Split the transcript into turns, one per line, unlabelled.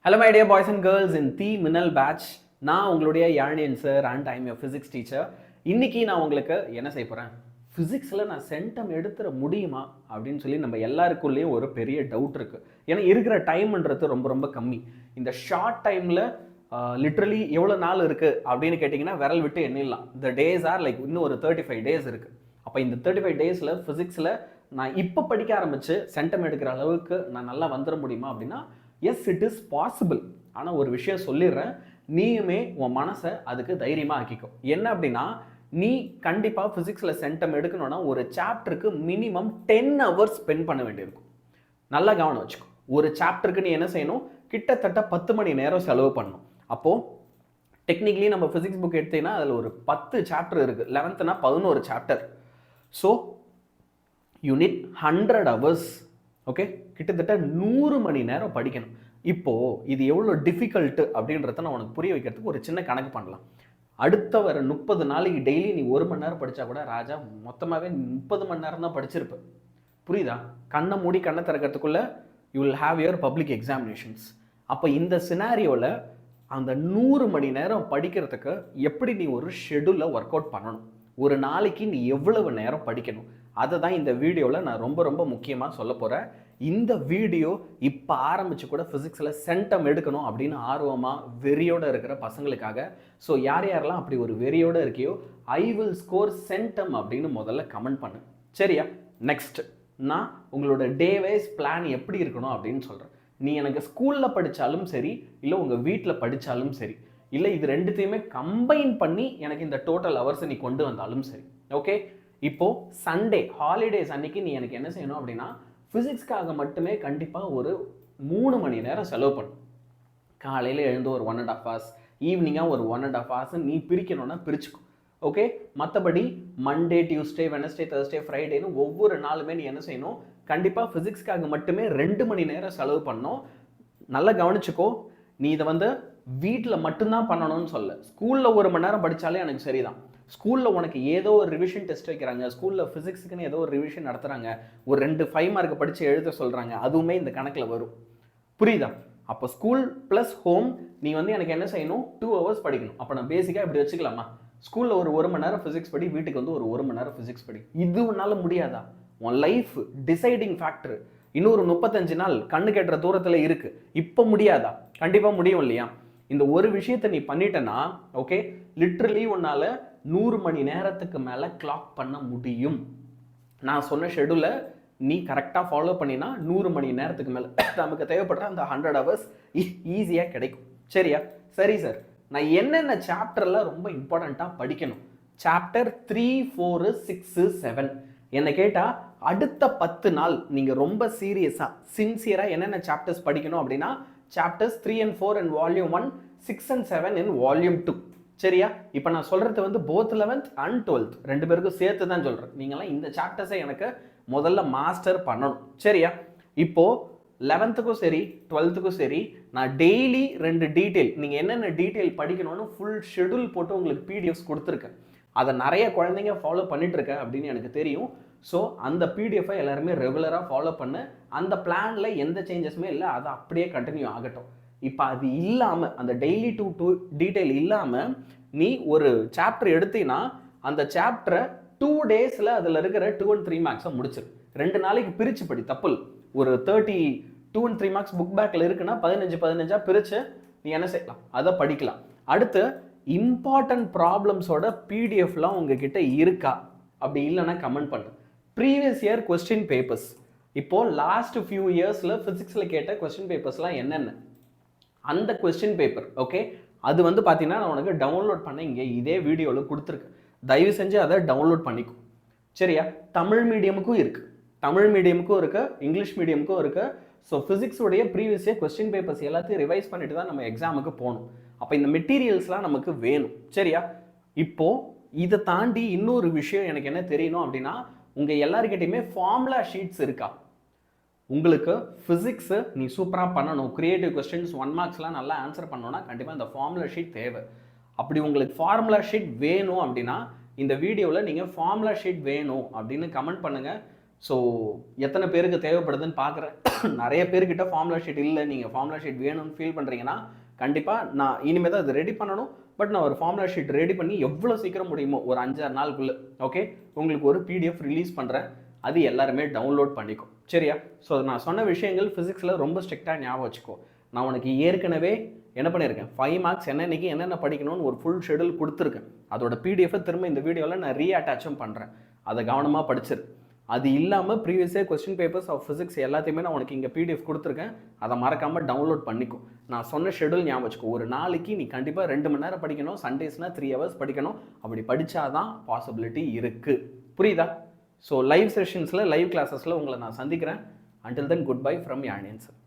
Hello my dear boys and girls in the Minal batch. நான் உங்களுடைய Yazhniyan sir and I'm your physics teacher. இன்றைக்கி நான் உங்களுக்கு என்ன செய்ய போகிறேன், ஃபிசிக்ஸில் நான் சென்டம் எடுத்துட முடியுமா அப்படின்னு சொல்லி நம்ம எல்லாருக்குள்ளேயும் ஒரு பெரிய டவுட் இருக்குது. ஏன்னா இருக்கிற டைம்ன்றது ரொம்ப ரொம்ப கம்மி. இந்த ஷார்ட் டைமில் லிட்ரலி எவ்வளோ நாள் இருக்குது அப்படின்னு கேட்டிங்கன்னா விரல் விட்டு எண்ணிடலாம். இந்த டேஸ் ஆர் லைக் இன்னும் ஒரு 35 டேஸ் இருக்குது. அப்போ இந்த 35 டேஸில் ஃபிசிக்ஸில் நான் இப்போ படிக்க ஆரம்பித்து சென்டம் எடுக்கிற அளவுக்கு நான் நல்லா வந்துட முடியுமா அப்படின்னா எஸ், இட் இஸ் பாசிபிள். ஆனால் ஒரு விஷயம் சொல்லிடுறேன், நீயுமே உன் மனசை அதுக்கு தைரியமாக ஆக்கிக்கும். என்ன அப்படின்னா, நீ கண்டிப்பாக ஃபிசிக்ஸில் சென்டம் எடுக்கணும்னா ஒரு சாப்டருக்கு மினிமம் 10 hours ஸ்பெண்ட் பண்ண வேண்டியிருக்கும். நல்லா கவனம் வச்சுக்கோ. ஒரு சாப்டருக்கு நீ என்ன செய்யணும், கிட்டத்தட்ட 10 மணி நேரம் செலவு பண்ணணும். அப்போது டெக்னிக்கலி நம்ம ஃபிசிக்ஸ் புக் எடுத்தீங்கன்னா அதில் ஒரு 10 சாப்டர் இருக்குது. 11th 11 chapter. So you need 100 hours. Okay, கிட்டத்தட்ட 100 மணி நேரம் படிக்கணும். இப்போது இது எவ்வளோ டிஃபிகல்ட்டு அப்படின்றத நான் உனக்கு புரிய வைக்கிறதுக்கு ஒரு சின்ன கணக்கு பண்ணலாம். அடுத்த வர 30 நாளைக்கு டெய்லி நீ 1 மணி நேரம் படித்தா கூட ராஜா மொத்தமாகவே 30 மணி நேரம் தான் படிச்சிருப்ப. புரியுதா? கண்ணை மூடி கண்ணை திறக்கிறதுக்குள்ளே you will have your public examinations. அப்போ இந்த சினாரியோவில் அந்த 100 மணி நேரம் படிக்கிறதுக்கு எப்படி நீ ஒரு ஷெடியூலில் ஒர்க் அவுட் பண்ணணும், ஒரு நாளைக்கு நீ எவ்வளவு நேரம் படிக்கணும், அதை தான் இந்த வீடியோவில் நான் ரொம்ப ரொம்ப முக்கியமாக சொல்ல போகிறேன். இந்த வீடியோ இப்போ ஆரம்பித்து கூட ஃபிசிக்ஸில் சென்டம் எடுக்கணும் அப்படின்னு ஆர்வமாக வெறியோடு இருக்கிற பசங்களுக்காக. ஸோ யார் யாரெல்லாம் அப்படி ஒரு வெறியோடு இருக்கியோ ஐ வில் ஸ்கோர் சென்டம் அப்படின்னு முதல்ல கமெண்ட் பண்ணு. சரியா? நெக்ஸ்ட், நான் உங்களோட டே வைஸ் பிளான் எப்படி இருக்கணும் அப்படின்னு சொல்கிறேன். நீ எனக்கு ஸ்கூலில் படித்தாலும் சரி, இல்லை உங்கள் வீட்டில் படித்தாலும் சரி, இல்லை இது ரெண்டுத்தையுமே கம்பைன் பண்ணி எனக்கு இந்த டோட்டல் ஹவர்ஸை நீ கொண்டு வந்தாலும் சரி. ஓகே, இப்போது சண்டே ஹாலிடேஸ் அன்னைக்கு நீ எனக்கு என்ன செய்யணும் அப்படின்னா ஃபிசிக்ஸ்க்காக மட்டுமே கண்டிப்பாக ஒரு 3 மணி நேரம் செலவு பண்ணும். காலையில் எழுந்து ஒரு 1.5 hours, ஈவினிங்காக ஒரு 1.5 hours நீ பிரிக்கணும்னா பிரிச்சுக்கும். ஓகே, மற்றபடி மண்டே, டியூஸ்டே, வெனஸ்டே, தர்ஸ்டே, ஃப்ரைடேன்னு ஒவ்வொரு நாளுமே நீ என்ன செய்யணும், கண்டிப்பாக ஃபிசிக்ஸ்க்காக மட்டுமே 2 மணி நேரம் செலவு பண்ணணும். நல்லா கவனிச்சுக்கோ. நீ இதை வீட்டில் மட்டும்தான் பண்ணணும்னு சொல்ல. ஸ்கூலில் 1 மணி நேரம் படித்தாலே எனக்கு சரிதான். ஸ்கூலில் உனக்கு ஏதோ ஒரு ரிவிஷன் டெஸ்ட் வைக்கிறாங்க, ஸ்கூலில் ஃபிசிக்ஸுக்குன்னு ஏதோ ஒரு ரிவிஷன் நடத்துகிறாங்க, ஒரு 2 5 மார்க் படித்து எழுத சொல்கிறாங்க, அதுவுமே இந்த கணக்கில் வரும். புரியுதா? அப்போ ஸ்கூல் ப்ளஸ் ஹோம் நீ எனக்கு என்ன செய்யணும், 2 hours படிக்கணும். அப்போ நான் பேசிக்காக இப்படி வச்சுக்கலாமா, ஸ்கூலில் ஒரு 1 மணி நேரம் ஃபிசிக்ஸ் படி, வீட்டுக்கு ஒரு 1 மணி நேரம் ஃபிசிக்ஸ் படி. இது உன்னால் முடியாதா? உன் லைஃப் டிசைடிங் ஃபேக்டர் இன்னொரு 35 நாள் கண்ணு கெட்டுற தூரத்தில் இருக்குது. இப்போ முடியாதா? கண்டிப்பாக முடியும் இல்லையா? இந்த ஒரு விஷயத்தை நீ பண்ணிட்டேன்னா ஓகே, லிட்ரலி உன்னால் 100 மணி நேரத்துக்கு மேலே கிளாக் பண்ண முடியும். நான் சொன்ன ஷெடியூலை நீ கரெக்டாக ஃபாலோ பண்ணினா 100 மணி நேரத்துக்கு மேலே நமக்கு தேவைப்படுற அந்த 100 hours ஈஸியாக கிடைக்கும். சரியா? சரி சார், நான் என்னென்ன சாப்டரில் ரொம்ப இம்பார்ட்டண்ட்டாக படிக்கணும்? சாப்டர் 3, 4, 6, 7 என்னை கேட்டால் அடுத்த 10 நாள் நீங்கள் ரொம்ப சீரியஸாக சின்சியராக என்னென்ன சாப்டர்ஸ் படிக்கணும் அப்படின்னா chapters 3 and 4 in Volume 1, 6 and 7 in Volume 2. சரியா? இப்போ நான் சொல்கிறது both 11th and 12th ரெண்டு பேருக்கும் சேர்த்து தான் சொல்கிறேன். நீங்களாம் இந்த சாப்டர்ஸை எனக்கு முதல்ல மாஸ்டர் பண்ணணும். சரியா? இப்போது 11th சரி 12th சரி நான் டெய்லி 2 டீட்டெயில், நீங்கள் என்னென்ன டீட்டெயில் படிக்கணும்னு ஃபுல் ஷெடியூல் போட்டு உங்களுக்கு பிடிஎஃப்ஸ் கொடுத்துருக்கேன். அதை நிறைய குழந்தைங்க ஃபாலோ பண்ணிகிட்ருக்கேன் அப்படின்னு எனக்கு தெரியும். ஸோ அந்த பிடிஎஃபை எல்லாருமே ரெகுலராக ஃபாலோ பண்ண, அந்த பிளானில் எந்த சேஞ்சஸுமே இல்லை, அது அப்படியே கண்டினியூ ஆகட்டும். இப்போ அது இல்லாமல், அந்த டெய்லி டூ டீட்டெயில் இல்லாமல் நீ ஒரு சாப்டர் எடுத்தீங்கன்னா அந்த சாப்டரை 2 days அதில் இருக்கிற 2 and 3 marks முடிச்சிரு. 2 நாளைக்கு பிரித்து படி, தப்பு. ஒரு 2 and 3 marks புக் பேக்கில் இருக்குன்னா 15 பிரித்து நீ என்ன செய்யலாம், அதை படிக்கலாம். அடுத்து இம்பார்ட்டன்ட் ப்ராப்ளம்ஸோட பிடிஎஃப்லாம் உங்ககிட்ட இருக்கா? அப்படி இல்லைன்னா கமெண்ட் பண்ணு. ப்ரீவியஸ் இயர் கொஸ்டின் பேப்பர்ஸ், இப்போது லாஸ்ட் ஃபியூ இயர்ஸில் ஃபிசிக்ஸில் கேட்ட கொஸ்டின் பேப்பர்ஸ்லாம் என்னென்ன, அந்த கொஸ்டின் பேப்பர் ஓகே, அது பார்த்தீங்கன்னா நான் உனக்கு டவுன்லோட் பண்ண இங்கே இதே வீடியோவில் கொடுத்துருக்கேன். தயவு செஞ்சு அதை டவுன்லோட் பண்ணிக்கும். சரியா? தமிழ் மீடியமுக்கும் இருக்குது, தமிழ் மீடியமுக்கும் இருக்குது, இங்கிலீஷ் மீடியமுக்கும் இருக்குது. ஸோ ஃபிசிக்ஸுடைய ப்ரீவியஸ் இயர் கொஸ்டின் பேப்பர்ஸ் எல்லாத்தையும் ரிவைஸ் பண்ணிட்டு தான் நம்ம எக்ஸாமுக்கு போகணும். அப்போ இந்த மெட்டீரியல்ஸ்லாம் நமக்கு வேணும். சரியா? இப்போது இதை தாண்டி இன்னொரு விஷயம் எனக்கு என்ன தெரியணும் அப்படின்னா, உங்கள் எல்லாருக்கிட்டையுமே ஃபார்முலா ஷீட்ஸ் இருக்கா? உங்களுக்கு ஃபிசிக்ஸு நீ சூப்பராக பண்ணணும், க்ரியேட்டிவ் கொஸ்டின்ஸ் 1 marksலாம் நல்லா ஆன்சர் பண்ணணும்னா கண்டிப்பாக இந்த ஃபார்முலா ஷீட் தேவை. அப்படி உங்களுக்கு ஃபார்முலா ஷீட் வேணும் அப்படின்னா இந்த வீடியோவில் நீங்கள் ஃபார்முலா ஷீட் வேணும் அப்படின்னு கமெண்ட் பண்ணுங்கள். ஸோ எத்தனை பேருக்கு தேவைப்படுதுன்னு பார்க்குறேன். நிறைய பேர்கிட்ட ஃபார்முலா ஷீட் இல்லை, நீங்கள் ஃபார்முலா ஷீட் வேணும்னு ஃபீல் பண்ணுறீங்கன்னா கண்டிப்பாக நான் இனிமேல் தான் அது ரெடி பண்ணணும். பட் நான் ஒரு ஃபார்முலா ஷீட் ரெடி பண்ணி எவ்வளோ சீக்கிரம் முடியுமோ ஒரு 5-6 நாளுக்குள்ளே ஓகே உங்களுக்கு ஒரு பிடிஎஃப் ரிலீஸ் பண்ணுறேன். அது எல்லாருமே டவுன்லோட் பண்ணிக்கும், சரியா? ஸோ நான் சொன்ன விஷயங்கள் ஃபிசிக்ஸில் ரொம்ப ஸ்ட்ரிக்டாக ஞாபகம் வச்சுக்கோ. நான் உனக்கு ஏற்கனவே என்ன பண்ணியிருக்கேன், 5 மார்க்ஸ் என்னென்னைக்கு என்னென்ன படிக்கணும்னு ஒரு ஃபுல் ஷெடியூல் கொடுத்துருக்கேன். அதோட பிடிஎஃபை திரும்ப இந்த வீடியோவில் நான் ரீஅட்டாச்சும் பண்ணுறேன். அதை கவனமாக படிச்சிரு. அது இல்லாமல் previous year question papers of physics எல்லாத்தையுமே நான் உனக்கு இங்கே பிடிஎஃப் கொடுத்துருக்கேன். அதை மறக்காமல் டவுன்லோட் பண்ணிக்கும். நான் சொன்ன ஷெடியூல் ஞாபகம் வச்சுக்கோ. ஒரு நாளைக்கு நீ கண்டிப்பாக 2 மணி நேரம் படிக்கணும். சண்டேஸ்னால் 3 ஹவர்ஸ் படிக்கணும். அப்படி படித்தாதான் பாசிபிலிட்டி இருக்குது. புரியுதா? ஸோ லைவ் செஷன்ஸில் லைவ் கிளாஸஸில் உங்களை நான் சந்திக்கிறேன். Until then good bye from Yazhniyan sir.